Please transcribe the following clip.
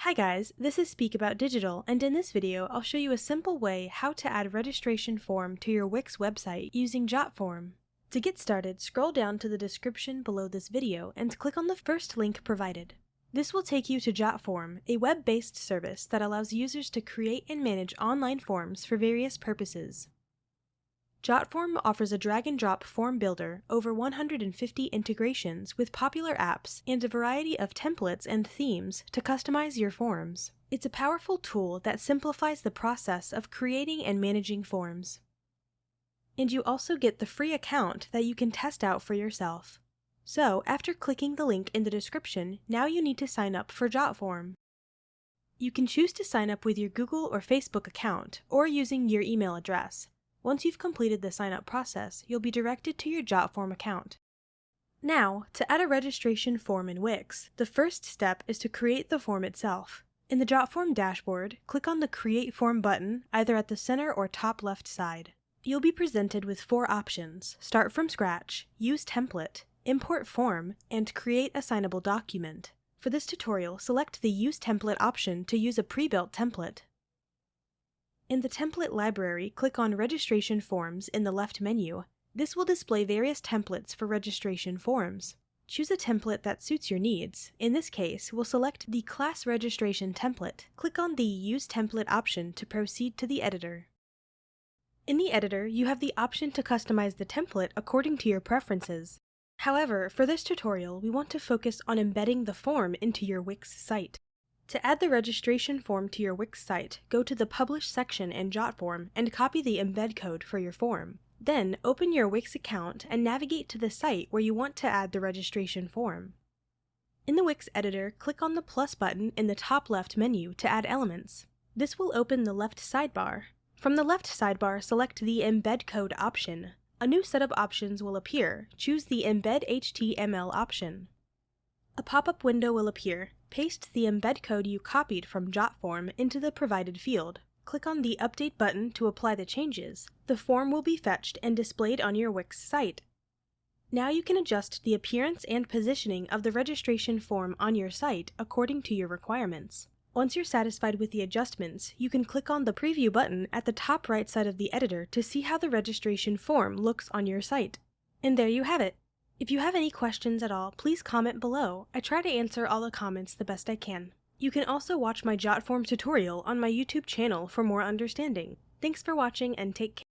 Hi guys, this is Speak About Digital, and in this video I'll show you a simple way how to add a registration form to your Wix website using JotForm. To get started, scroll down to the description below this video and click on the first link provided. This will take you to JotForm, a web-based service that allows users to create and manage online forms for various purposes. JotForm offers a drag-and-drop form builder, over 150 integrations with popular apps, and a variety of templates and themes to customize your forms. It's a powerful tool that simplifies the process of creating and managing forms. And you also get the free account that you can test out for yourself. So, after clicking the link in the description, now you need to sign up for JotForm. You can choose to sign up with your Google or Facebook account, or using your email address. Once you've completed the sign-up process, you'll be directed to your JotForm account. Now, to add a registration form in Wix, the first step is to create the form itself. In the JotForm dashboard, click on the Create Form button either at the center or top left side. You'll be presented with 4 options: Start from Scratch, Use Template, Import Form, and Create Assignable Document. For this tutorial, select the Use Template option to use a pre-built template. In the template library, click on Registration Forms in the left menu. This will display various templates for registration forms. Choose a template that suits your needs. In this case, we'll select the Class Registration template. Click on the Use Template option to proceed to the editor. In the editor, you have the option to customize the template according to your preferences. However, for this tutorial, we want to focus on embedding the form into your Wix site. To add the registration form to your Wix site, go to the Publish section in JotForm and copy the embed code for your form. Then, open your Wix account and navigate to the site where you want to add the registration form. In the Wix editor, click on the plus button in the top left menu to add elements. This will open the left sidebar. From the left sidebar, select the Embed Code option. A new set of options will appear. Choose the Embed HTML option. A pop-up window will appear. Paste the embed code you copied from JotForm into the provided field. Click on the Update button to apply the changes. The form will be fetched and displayed on your Wix site. Now you can adjust the appearance and positioning of the registration form on your site according to your requirements. Once you're satisfied with the adjustments, you can click on the Preview button at the top right side of the editor to see how the registration form looks on your site. And there you have it! If you have any questions at all, please comment below. I try to answer all the comments the best I can. You can also watch my JotForm tutorial on my YouTube channel for more understanding. Thanks for watching and take care.